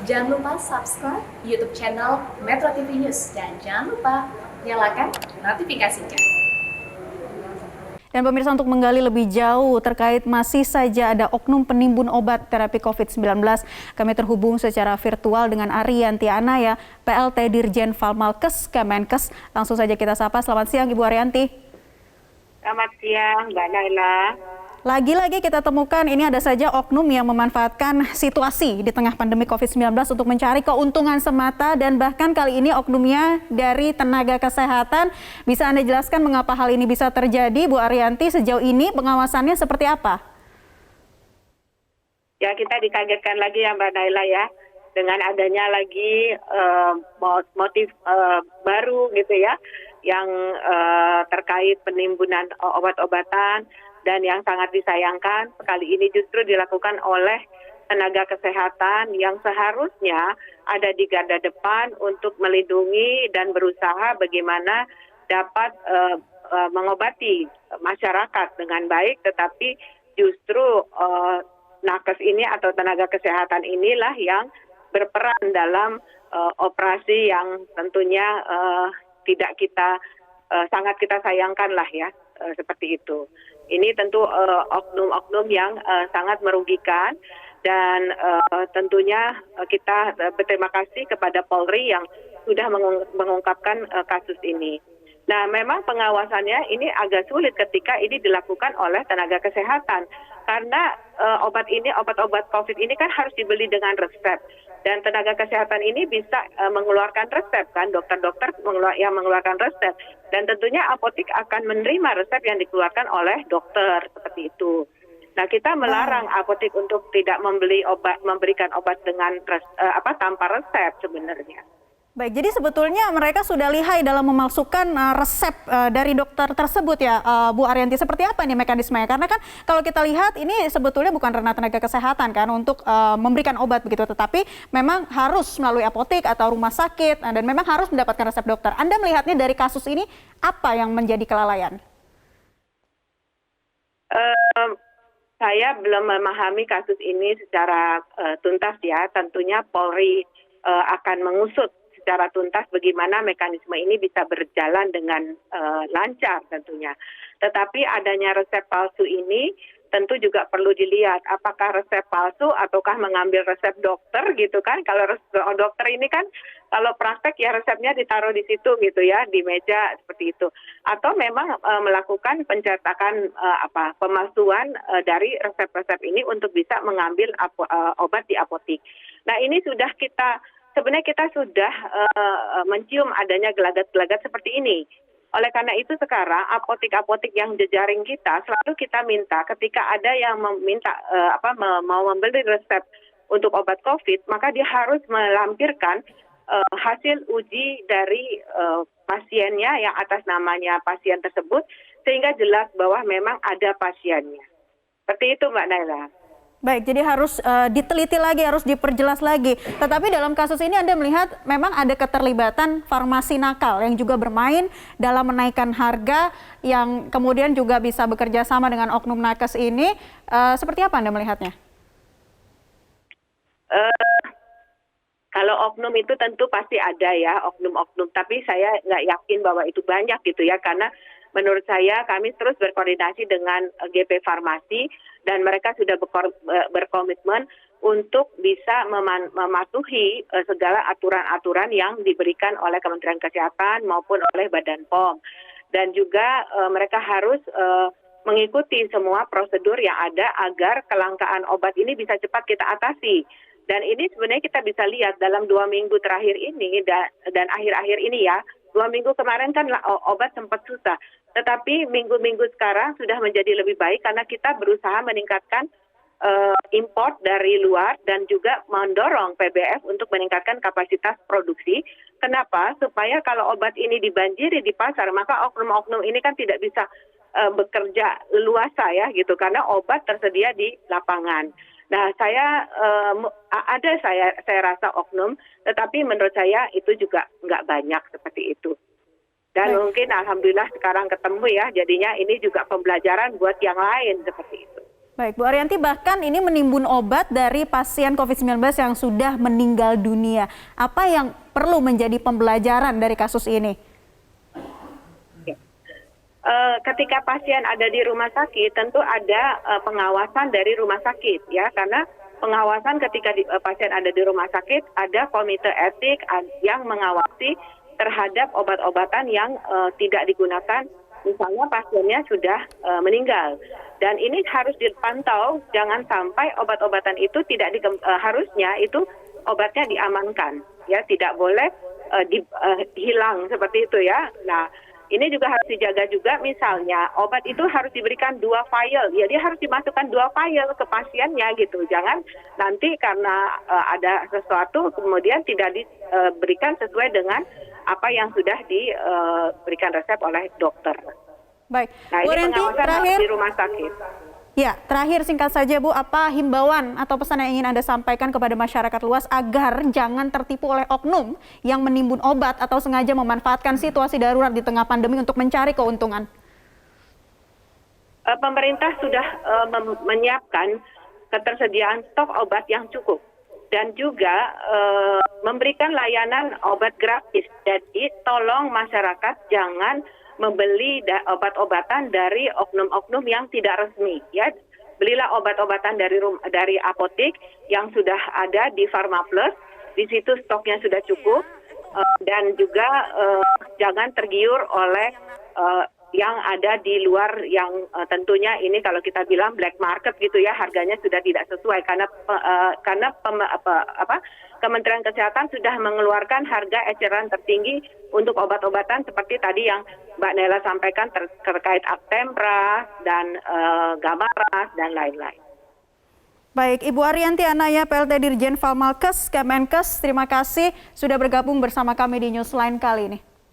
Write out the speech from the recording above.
Jangan lupa subscribe YouTube channel Metro TV News dan jangan lupa nyalakan notifikasinya. Dan pemirsa, untuk menggali lebih jauh terkait masih saja ada oknum penimbun obat terapi COVID-19, kami terhubung secara virtual dengan Ariyanti Anaya, PLT Dirjen Falmalkes Kemenkes. Langsung saja kita sapa. Selamat siang Ibu Ariyanti. Selamat siang Mbak Naila. Lagi-lagi kita temukan ini ada saja oknum yang memanfaatkan situasi di tengah pandemi COVID-19 untuk mencari keuntungan semata, dan bahkan kali ini oknumnya dari tenaga kesehatan. Bisa Anda jelaskan mengapa hal ini bisa terjadi, Bu Ariyanti? Sejauh ini pengawasannya seperti apa? Ya, kita dikagetkan lagi ya Mbak Naila ya, dengan adanya lagi motif baru gitu ya, yang terkait penimbunan obat-obatan. Dan yang sangat disayangkan, kali ini justru dilakukan oleh tenaga kesehatan yang seharusnya ada di garda depan untuk melindungi dan berusaha bagaimana dapat mengobati masyarakat dengan baik, tetapi justru nakes ini atau tenaga kesehatan inilah yang berperan dalam operasi yang tentunya tidak kita sangat kita sayangkan lah ya, seperti itu. Ini tentu oknum-oknum yang sangat merugikan, dan tentunya kita berterima kasih kepada Polri yang sudah mengungkapkan kasus ini. Nah, memang pengawasannya ini agak sulit ketika ini dilakukan oleh tenaga kesehatan, karena obat-obat COVID ini kan harus dibeli dengan resep. Dan tenaga kesehatan ini bisa mengeluarkan resep, kan, dokter-dokter yang mengeluarkan resep, dan tentunya apotek akan menerima resep yang dikeluarkan oleh dokter, seperti itu. Nah, kita melarang apotek untuk tidak memberikan obat dengan tanpa resep sebenarnya. Baik, jadi sebetulnya mereka sudah lihai dalam memalsukan resep dari dokter tersebut ya, Bu Ariyanti. Seperti apa nih mekanismenya? Karena kan kalau kita lihat ini sebetulnya bukan ranah tenaga kesehatan kan untuk memberikan obat begitu, tetapi memang harus melalui apotek atau rumah sakit, dan memang harus mendapatkan resep dokter. Anda melihatnya dari kasus ini apa yang menjadi kelalaian? Saya belum memahami kasus ini secara tuntas ya. Tentunya Polri akan mengusut secara tuntas bagaimana mekanisme ini bisa berjalan dengan lancar tentunya. Tetapi adanya resep palsu ini tentu juga perlu dilihat apakah resep palsu ataukah mengambil resep dokter gitu kan. Kalau dokter ini kan kalau praktek ya resepnya ditaruh di situ gitu ya, di meja seperti itu. Atau memang melakukan pencetakan pemalsuan dari resep-resep ini untuk bisa mengambil obat di apotek. Nah, ini sebenarnya kita sudah mencium adanya gelagat-gelagat seperti ini. Oleh karena itu sekarang apotek-apotek yang jejaring kita selalu kita minta ketika ada yang meminta mau membeli resep untuk obat COVID, maka dia harus melampirkan hasil uji dari pasiennya yang atas namanya pasien tersebut, sehingga jelas bahwa memang ada pasiennya. Seperti itu Mbak Naila. Baik, jadi harus diteliti lagi, harus diperjelas lagi. Tetapi dalam kasus ini Anda melihat memang ada keterlibatan farmasi nakal yang juga bermain dalam menaikkan harga, yang kemudian juga bisa bekerja sama dengan oknum nakes ini. Seperti apa Anda melihatnya? Kalau oknum itu tentu pasti ada ya, oknum-oknum. Tapi saya nggak yakin bahwa itu banyak gitu ya, karena menurut saya kami terus berkoordinasi dengan GP Farmasi, dan mereka sudah berkomitmen untuk bisa mematuhi segala aturan-aturan yang diberikan oleh Kementerian Kesehatan maupun oleh Badan POM. Dan juga mereka harus mengikuti semua prosedur yang ada agar kelangkaan obat ini bisa cepat kita atasi. Dan ini sebenarnya kita bisa lihat dalam 2 minggu terakhir ini dan akhir-akhir ini ya. 2 minggu kemarin kan obat sempat susah. Tetapi minggu-minggu sekarang sudah menjadi lebih baik karena kita berusaha meningkatkan import dari luar dan juga mendorong PBF untuk meningkatkan kapasitas produksi. Kenapa? Supaya kalau obat ini dibanjiri di pasar, maka oknum-oknum ini kan tidak bisa bekerja luasa ya gitu, karena obat tersedia di lapangan. Nah, saya rasa oknum, tetapi menurut saya itu juga nggak banyak seperti itu. Dan mungkin alhamdulillah sekarang ketemu ya, jadinya ini juga pembelajaran buat yang lain seperti itu. Baik, Bu Ariyanti, bahkan ini menimbun obat dari pasien COVID-19 yang sudah meninggal dunia. Apa yang perlu menjadi pembelajaran dari kasus ini? Ketika pasien ada di rumah sakit, tentu ada pengawasan dari rumah sakit, ya, karena pengawasan ketika pasien ada di rumah sakit, ada komite etik yang mengawasi terhadap obat-obatan yang tidak digunakan, misalnya pasiennya sudah meninggal. Dan ini harus dipantau, jangan sampai obat-obatan itu harusnya itu obatnya diamankan, ya, tidak boleh hilang seperti itu, ya. Nah, ini juga harus dijaga juga, misalnya obat itu harus diberikan 2 vial, ya, dia harus dimasukkan 2 vial ke pasiennya gitu. Jangan nanti karena ada sesuatu kemudian tidak diberikan sesuai dengan apa yang sudah diberikan resep oleh dokter. Baik, Nah, Bu ini Ariyanti, pengawasan terakhir. di rumah sakit. Ya, terakhir singkat saja Bu, apa himbauan atau pesan yang ingin Anda sampaikan kepada masyarakat luas agar jangan tertipu oleh oknum yang menimbun obat atau sengaja memanfaatkan situasi darurat di tengah pandemi untuk mencari keuntungan? Pemerintah sudah menyiapkan ketersediaan stok obat yang cukup dan juga memberikan layanan obat gratis. Jadi tolong masyarakat jangan membeli obat-obatan dari oknum-oknum yang tidak resmi, ya. Belilah obat-obatan dari apotek yang sudah ada di Pharmaplus, di situ stoknya sudah cukup, dan juga jangan tergiur oleh yang ada di luar yang tentunya ini kalau kita bilang black market gitu, ya, harganya sudah tidak sesuai karena Kementerian Kesehatan sudah mengeluarkan harga eceran tertinggi untuk obat-obatan seperti tadi yang Mbak Nela sampaikan terkait Actemra dan Gamaras dan lain-lain. Baik, Ibu Ariyanti Anaya, PLT Dirjen Pharmalkes Kemenkes, terima kasih sudah bergabung bersama kami di Newsline kali ini.